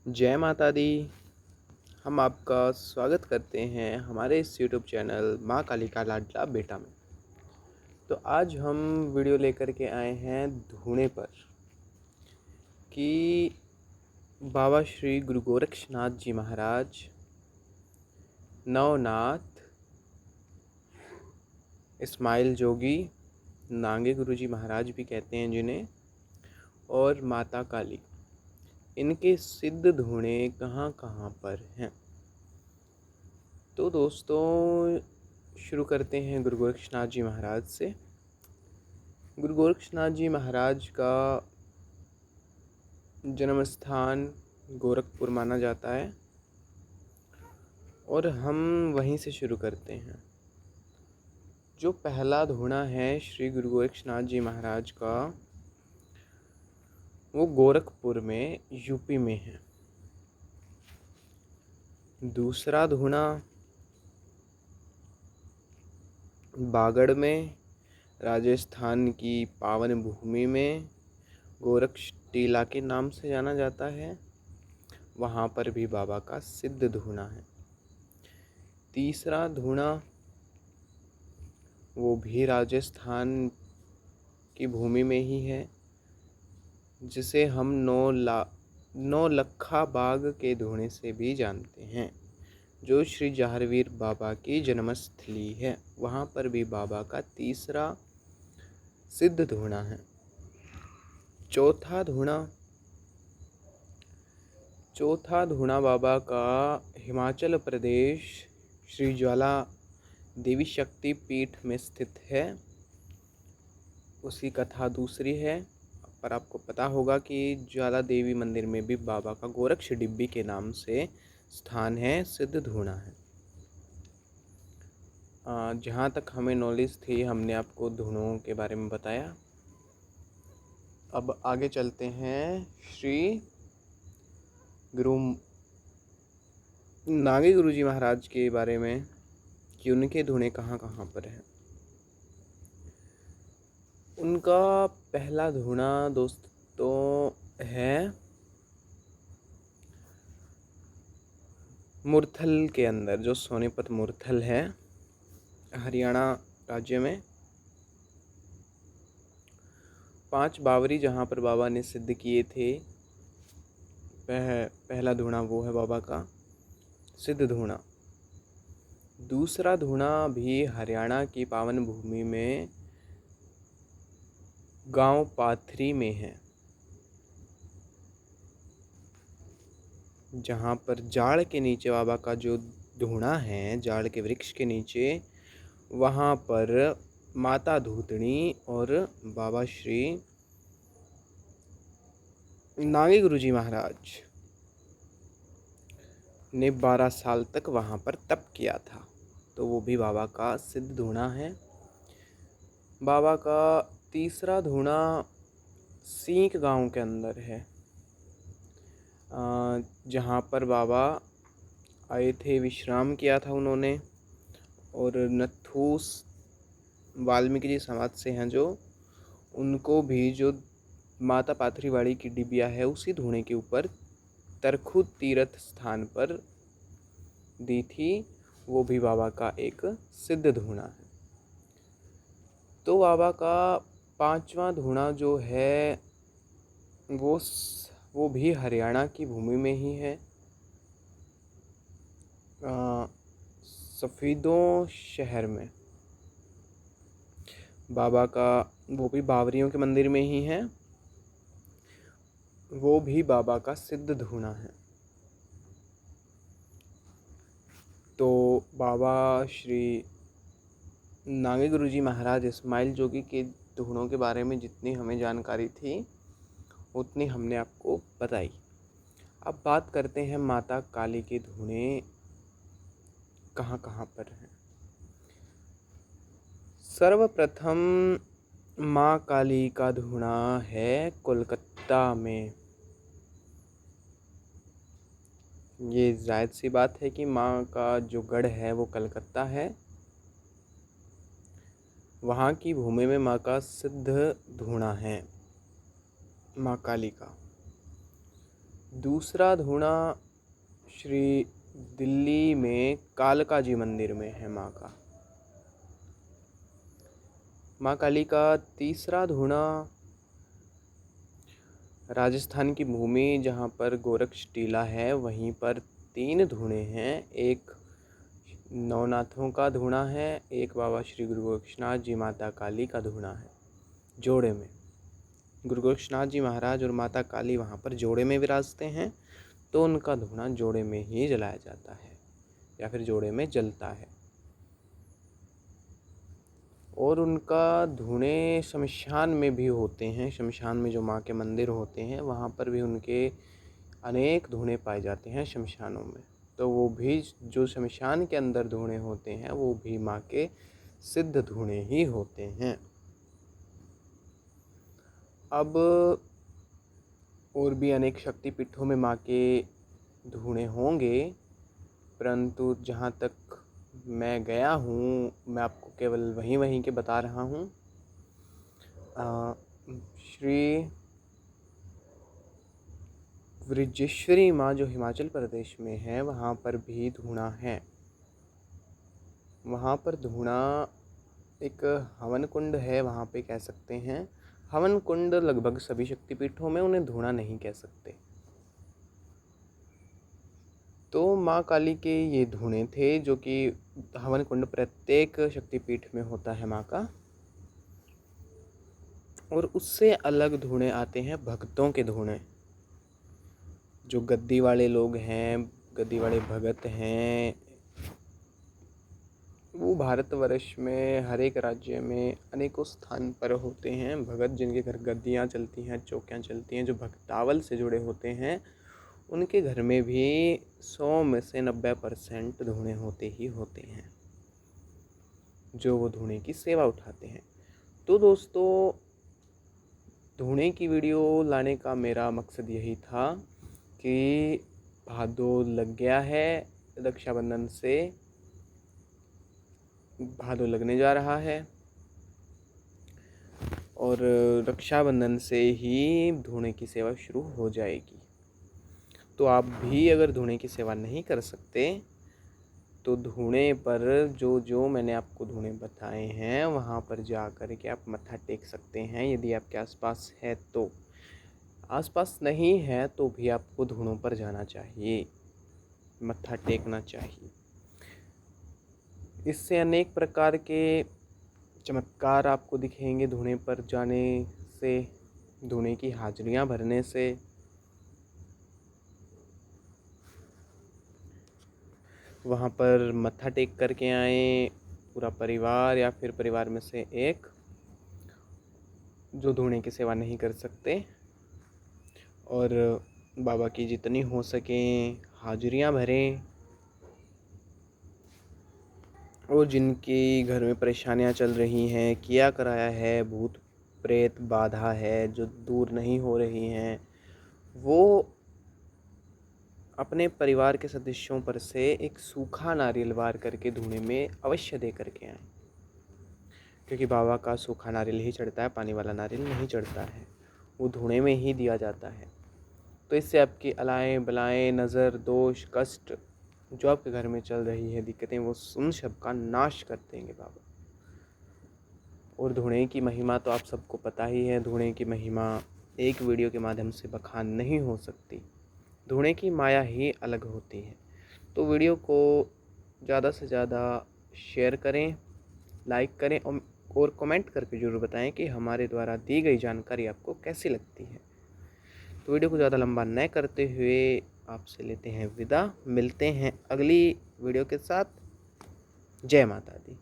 जय माता दी। हम आपका स्वागत करते हैं हमारे इस यूट्यूब चैनल माँ काली का लाडला बेटा में। तो आज हम वीडियो लेकर के आए हैं धूणे पर कि बाबा श्री गुरु गोरक्षनाथ जी महाराज, नवनाथ, इस्माइल जोगी, नांगे गुरु जी महाराज भी कहते हैं जिन्हें, और माता काली, इनके सिद्ध धूणे कहाँ कहाँ पर हैं। तो दोस्तों शुरू करते हैं गुरु गोरक्षनाथ जी महाराज से। गुरु गोरक्षनाथ जी महाराज का जन्म स्थान गोरखपुर माना जाता है और हम वहीं से शुरू करते हैं। जो पहला धूणा है श्री गुरु गोरक्षनाथ जी महाराज का, वो गोरखपुर में यूपी में है। दूसरा धूणा बागड़ में, राजस्थान की पावन भूमि में गोरक्ष टीला के नाम से जाना जाता है। वहाँ पर भी बाबा का सिद्ध धूणा है। तीसरा धूणा वो भी राजस्थान की भूमि में ही है, जिसे हम नौलखा बाग के धूणे से भी जानते हैं, जो श्री जहारवीर बाबा की जन्मस्थली है। वहाँ पर भी बाबा का तीसरा सिद्ध धूणा है। चौथा धूणा बाबा का हिमाचल प्रदेश श्री ज्वाला देवी शक्ति पीठ में स्थित है। उसकी कथा दूसरी है, पर आपको पता होगा कि ज्वाला देवी मंदिर में भी बाबा का गोरक्ष डिब्बी के नाम से स्थान है, सिद्ध धूणा है। जहाँ तक हमें नॉलेज थी हमने आपको धूणों के बारे में बताया। अब आगे चलते हैं श्री गुरु नागे गुरु जी महाराज के बारे में कि उनके धूणे कहाँ कहाँ पर हैं। उनका पहला धूणा दोस्तों है मुरथल के अंदर, जो सोनीपत मुरथल है, हरियाणा राज्य में। 5 बावरी जहाँ पर बाबा ने सिद्ध किए थे, पहला धूणा वो है बाबा का सिद्ध धूणा। दूसरा धूणा भी हरियाणा की पावन भूमि में गांव पाथरी में है, जहाँ पर जाड़ के नीचे बाबा का जो धूणा है, जाड़ के वृक्ष के नीचे, वहाँ पर माता धूतनी और बाबा श्री नागे गुरु जी महाराज ने 12 साल तक वहाँ पर तप किया था। तो वो भी बाबा का सिद्ध धूणा है। बाबा का तीसरा धूणा सींक गांव के अंदर है, जहाँ पर बाबा आए थे, विश्राम किया था उन्होंने। और नथूस वाल्मीकि जी समाज से हैं जो, उनको भी जो माता पाथरीवाड़ी की डिबिया है उसी धूणे के ऊपर तरखुद तीर्थ स्थान पर दी थी। वो भी बाबा का एक सिद्ध धूणा है। तो बाबा का 5वां धूणा जो है वो भी हरियाणा की भूमि में ही है, सफ़ीदों शहर में। बाबा का वो भी बावरियों के मंदिर में ही है। वो भी बाबा का सिद्ध धूणा है। तो बाबा श्री नागे गुरु जी महाराज इस्माइल जोगी के धूणों के बारे में जितनी हमें जानकारी थी उतनी हमने आपको बताई। अब बात करते हैं माता काली के धूणे कहाँ कहाँ पर हैं। सर्वप्रथम माँ काली का धूणा है कोलकाता में। ये जायज़ सी बात है कि माँ का जो गढ़ है वो कलकत्ता है। वहाँ की भूमि में माँ का सिद्ध धूणा है, माँ काली का। दूसरा धूना श्री दिल्ली में कालका जी मंदिर में है माँ का। माँ काली का तीसरा धूना राजस्थान की भूमि जहाँ पर गोरक्ष टीला है वहीं पर 3 धूणे हैं। एक नवनाथों का धूणा है, एक बाबा श्री गुरु गोरक्षनाथ जी माता काली का धूणा है जोड़े में। गुरु गोरक्षनाथ जी महाराज और माता काली वहाँ पर जोड़े में विराजते हैं, तो उनका धूणा जोड़े में ही जलाया जाता है या फिर जोड़े में जलता है। और उनका धूणे शमशान में भी होते हैं। शमशान में जो माँ के मंदिर होते हैं वहाँ पर भी उनके अनेक धूणे पाए जाते हैं शमशानों में। तो वो भी जो शमशान के अंदर धूणे होते हैं वो भी माँ के सिद्ध धूणे ही होते हैं। अब और भी अनेक शक्तिपीठों में माँ के धूणे होंगे, परंतु जहाँ तक मैं गया हूँ मैं आपको केवल वहीं के बता रहा हूँ। श्री वृजेश्वरी माँ जो हिमाचल प्रदेश में है वहाँ पर भी धूणा है। वहाँ पर धूणा एक हवन कुंड है, वहाँ पे कह सकते हैं। हवन कुंड लगभग सभी शक्तिपीठों में उन्हें धूणा नहीं कह सकते। तो माँ काली के ये धूणे थे जो कि हवन कुंड प्रत्येक शक्तिपीठ में होता है माँ का। और उससे अलग धूणे आते हैं भक्तों के धूणे। जो गद्दी वाले लोग हैं, गद्दी वाले भगत हैं, वो भारतवर्ष में हर एक राज्य में अनेकों स्थान पर होते हैं। भगत जिनके घर गद्दियाँ चलती हैं, चौकियाँ चलती हैं, जो भक्तावल से जुड़े होते हैं, उनके घर में भी 100 में से 90% धूणे होते ही होते हैं जो वो धूणे की सेवा उठाते हैं। तो दोस्तों, धूणे की वीडियो लाने का मेरा मकसद यही था कि भादो लग गया है, रक्षाबंधन से भादो लगने जा रहा है और रक्षाबंधन से ही धूणे की सेवा शुरू हो जाएगी। तो आप भी अगर धूणे की सेवा नहीं कर सकते तो धूणे पर जो मैंने आपको धूणे बताए हैं वहाँ पर जा कर के आप मत्था टेक सकते हैं, यदि आपके आसपास है तो। आसपास नहीं है तो भी आपको धूणों पर जाना चाहिए, मत्था टेकना चाहिए। इससे अनेक प्रकार के चमत्कार आपको दिखेंगे धूणे पर जाने से, धूणे की हाजिरियाँ भरने से। वहाँ पर मत्था टेक करके आए पूरा परिवार या फिर परिवार में से एक जो धूणे की सेवा नहीं कर सकते, और बाबा की जितनी हो सकें हाजिरियाँ भरें। और जिनकी घर में परेशानियां चल रही हैं, किया कराया है, भूत प्रेत बाधा है जो दूर नहीं हो रही हैं, वो अपने परिवार के सदस्यों पर से एक सूखा नारियल वार करके धूणे में अवश्य दे करके आएँ। क्योंकि बाबा का सूखा नारियल ही चढ़ता है, पानी वाला नारियल नहीं चढ़ता है, वो धूणे में ही दिया जाता है। तो इससे आपकी अलाएँ बलाएँ, नज़र, दोष, कष्ट जो आपके घर में चल रही है दिक्कतें, वो उन सब का नाश कर देंगे बाबा। और धूणे की महिमा तो आप सबको पता ही है। धूणे की महिमा एक वीडियो के माध्यम से बखान नहीं हो सकती। धूणे की माया ही अलग होती है। तो वीडियो को ज़्यादा से ज़्यादा शेयर करें, लाइक करें और कमेंट करके ज़रूर बताएं कि हमारे द्वारा दी गई जानकारी आपको कैसी लगती है। तो वीडियो को ज़्यादा लंबा न करते हुए आपसे लेते हैं विदा। मिलते हैं अगली वीडियो के साथ। जय माता दी।